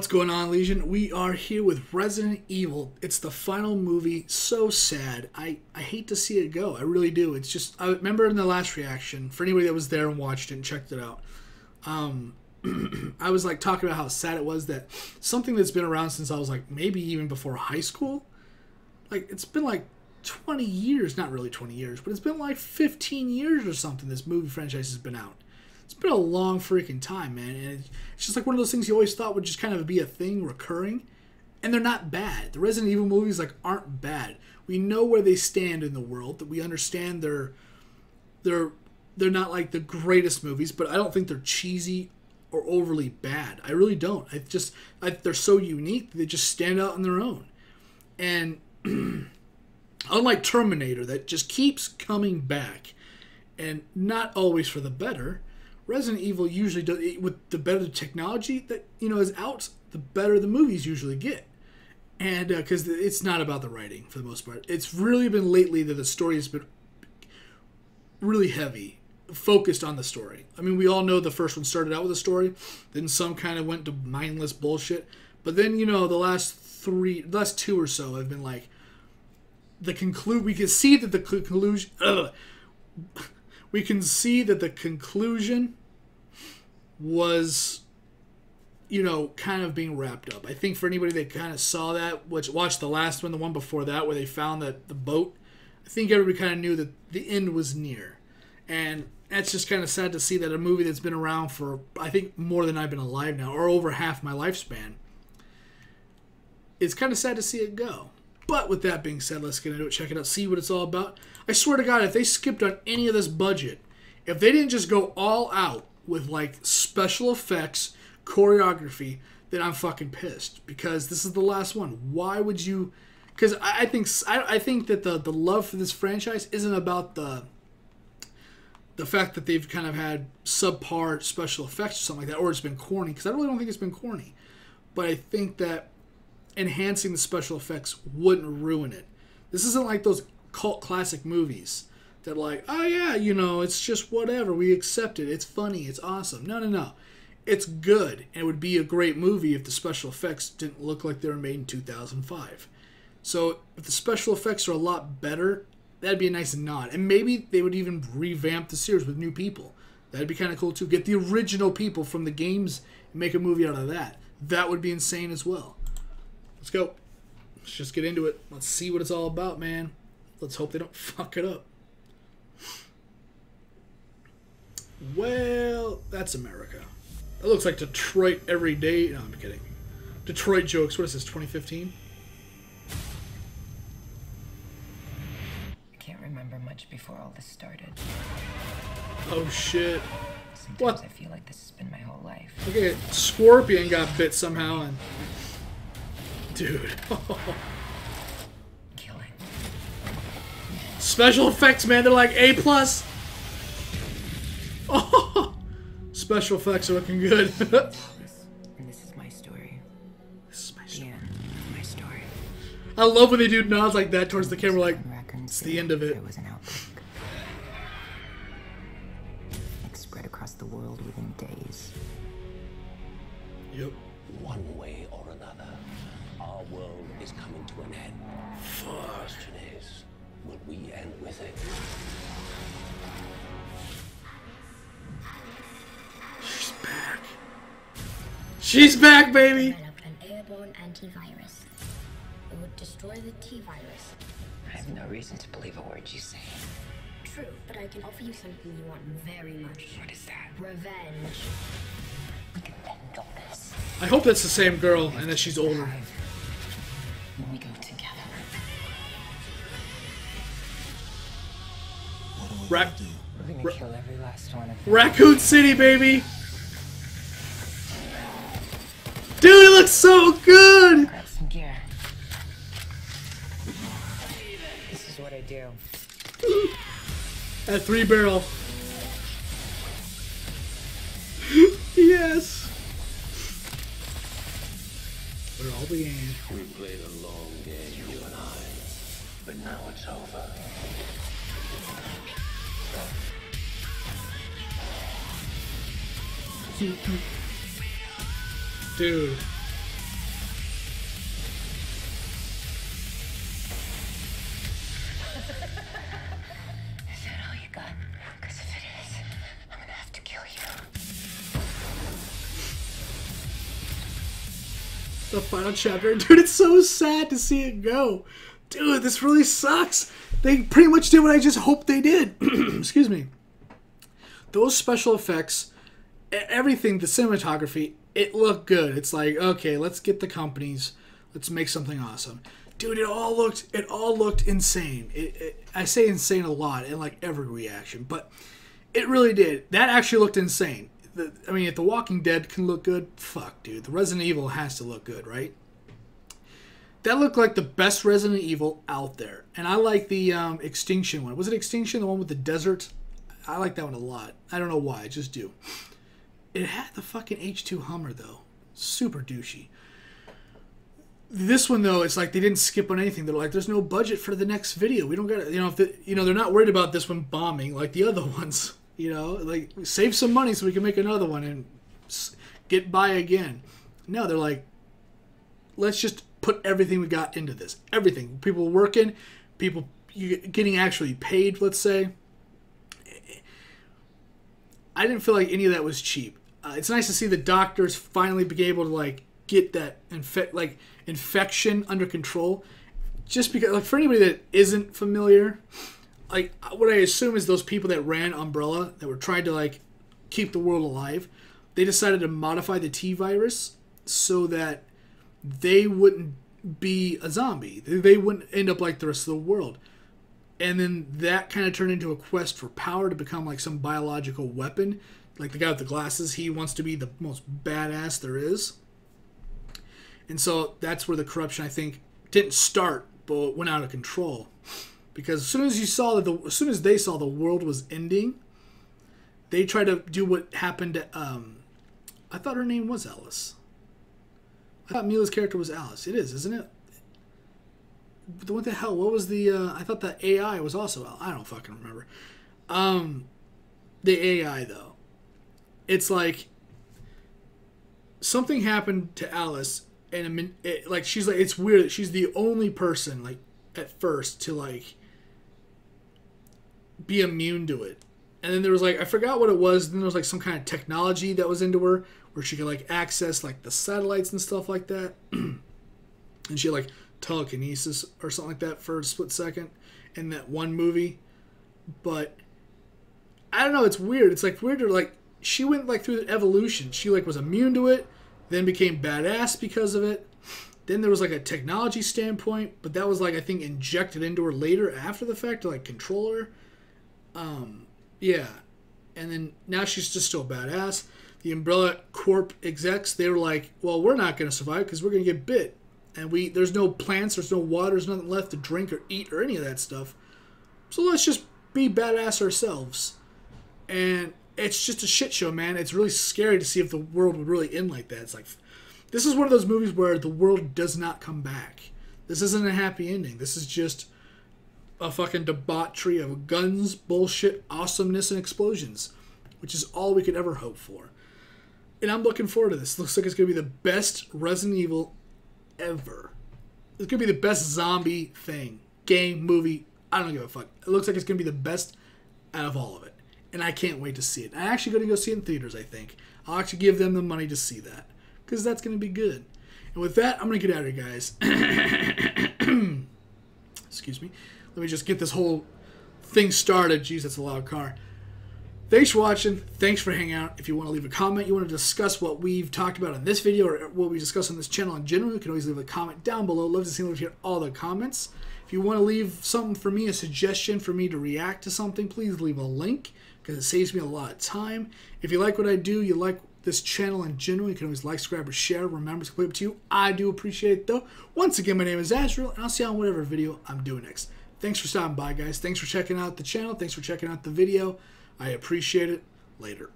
What's going on, Legion? We are here with Resident Evil. It's the final movie. So sad. I hate to see it go. I really do. It's just, I remember in the last reaction, for anybody that was there and watched it and checked it out, I was like talking about how sad it was that something that's been around since I was like maybe even before high school. Like, it's been like 20 years, not really 20 years, but it's been like 15 years or something this movie franchise has been out. It's been a long freaking time, man, and it's just like one of those things you always thought would just kind of be a thing recurring, and they're not bad. The Resident Evil movies like aren't bad. We know where they stand in the world, that we understand they're not like the greatest movies, but I don't think they're cheesy or overly bad. I really don't. They're so unique, they just stand out on their own. And unlike Terminator, that just keeps coming back, and not always for the better, Resident Evil usually does, with the better technology that is out, the better the movies usually get. And because it's not about the writing for the most part. It's really been lately that the story has been really heavy, focused on the story. I mean, we all know the first one started out with a story, then some kind of went to mindless bullshit. But then, the last two or so have been like, we can see that the conclusion... We can see that the conclusion was, kind of being wrapped up. I think for anybody that kind of saw that, which watched the last one, the one before that, where they found the boat, I think everybody kind of knew that the end was near. And that's just kind of sad to see that a movie that's been around for, I think, more than I've been alive now, or over half my lifespan. It's kind of sad to see it go. But with that being said, let's get into it, check it out, see what it's all about. I swear to God, if they skipped on any of this budget, if they didn't just go all out with like special effects, choreography, then I'm fucking pissed. Because this is the last one. Why would you... Because I think that the love for this franchise isn't about the fact that they've kind of had subpar special effects or something like that, or it's been corny, because I really don't think it's been corny. But I think that enhancing the special effects wouldn't ruin it. This isn't like those cult classic movies that like, oh yeah, it's just whatever, we accept it, it's funny, it's awesome. No. It's good, and it would be a great movie if the special effects didn't look like they were made in 2005. So if the special effects are a lot better, that'd be a nice nod. And maybe they would even revamp the series with new people. That'd be kind of cool too. Get the original people from the games and make a movie out of that. That would be insane as well. Let's go. Let's just get into it. Let's see what it's all about, man. Let's hope they don't fuck it up. Well, that's America. It looks like Detroit every day. No, I'm kidding. Detroit jokes. What is this, 2015? I can't remember much before all this started. Oh, shit. Sometimes What? I feel like this has been my whole life. Look at it. Scorpion got bit somehow, and... Dude. Killing. Special effects, man. They're like A+. Oh, special effects are looking good. And this is my story. This is my The story. end of my story. I love when they do nods like that towards the camera, like, In Raccoon it's City, the end of it. There was an outbreak. It spread across the world within days. Yep. One way or another, our world is coming to an end. The question is, will we end with it? She's back. She's back, baby. Developed an airborne antivirus. It would destroy the T-virus. I have no reason to believe a word you say. True, but I can offer you something you want very much. What is that? Revenge. We can end all this. I hope that's the same girl and that she's older. When we go together. Rac We're gonna kill every last one of them. Raccoon City, baby. Dude, it looks so good. Grab some gear. This is what I do. At 3-barrel. Yes. Where it all began. We played a long game, you and I, but now it's over. Dude. The final chapter. Dude, it's so sad to see it go. Dude, this really sucks. They pretty much did what I just hoped they did. Excuse me. Those special effects, everything, the cinematography, it looked good. It's like, okay, let's get the companies. Let's make something awesome. Dude, it all looked insane. I say insane a lot in like every reaction, but it really did. That actually looked insane. I mean, if The Walking Dead can look good, fuck, dude. The Resident Evil has to look good, right? That looked like the best Resident Evil out there. And I like the Extinction one. Was it Extinction, the one with the desert? I like that one a lot. I don't know why, I just do. It had the fucking H2 Hummer, though. Super douchey. This one, though, it's like they didn't skip on anything. They're like, there's no budget for the next video. We don't got to, if they're not worried about this one bombing like the other ones. Like, save some money so we can make another one and get by again. No, they're like, let's just put everything we got into this. Everything. People working, people getting actually paid, let's say. I didn't feel like any of that was cheap. It's nice to see the doctors finally be able to, like, get that infection under control. Just because, like, for anybody that isn't familiar, like, what I assume is those people that ran Umbrella, that were trying to, like, keep the world alive, they decided to modify the T-virus so that they wouldn't be a zombie. They wouldn't end up like the rest of the world. And then that kind of turned into a quest for power to become like some biological weapon. Like the guy with the glasses, he wants to be the most badass there is. And so that's where the corruption, I think, didn't start, but went out of control. Because as soon as they saw the world was ending, they tried to do what happened to, I thought her name was Alice. I thought Mila's character was Alice. It is, isn't it? What the hell? What was the, I thought the AI was also Alice. I don't fucking remember. The AI, though. It's like, something happened to Alice, and she's like, it's weird that she's the only person, like, at first to, like, be immune to it. And then there was, like, I forgot what it was. Then there was, like, some kind of technology that was into her where she could, like, access, like, the satellites and stuff like that. And she had, like, telekinesis or something like that for a split second in that one movie. But I don't know. It's weird. It's, like, weird to, like, she went, like, through the evolution. She, like, was immune to it, then became badass because of it. Then there was, like, a technology standpoint, but that was, like, I think injected into her later after the fact to, like, control her. Yeah. And then now she's just still badass. The Umbrella Corp execs, they were like, well, we're not going to survive because we're going to get bit. And there's no plants, there's no water, there's nothing left to drink or eat or any of that stuff. So let's just be badass ourselves. And it's just a shit show, man. It's really scary to see if the world would really end like that. It's like, this is one of those movies where the world does not come back. This isn't a happy ending. This is just a fucking debauchery of guns, bullshit, awesomeness, and explosions, which is all we could ever hope for. And I'm looking forward to this. Looks like it's going to be the best Resident Evil ever. It's going to be the best zombie thing. Game, movie, I don't give a fuck. It looks like it's going to be the best out of all of it. And I can't wait to see it. I'm actually going to go see it in theaters, I think. I'll actually give them the money to see that. Because that's going to be good. And with that, I'm going to get out of here, guys. Excuse me. Let me just get this whole thing started. Jeez, that's a loud car. Thanks for watching. Thanks for hanging out. If you want to leave a comment, you want to discuss what we've talked about in this video or what we discuss on this channel in general, you can always leave a comment down below. Love to see and hear all the comments. If you want to leave something for me, a suggestion for me to react to something, please leave a link because it saves me a lot of time. If you like what I do, you like this channel in general, you can always like, subscribe, or share. Remember, it's completely up to you. I do appreciate it, though. Once again, my name is Azrael, and I'll see you on whatever video I'm doing next. Thanks for stopping by, guys. Thanks for checking out the channel. Thanks for checking out the video. I appreciate it. Later.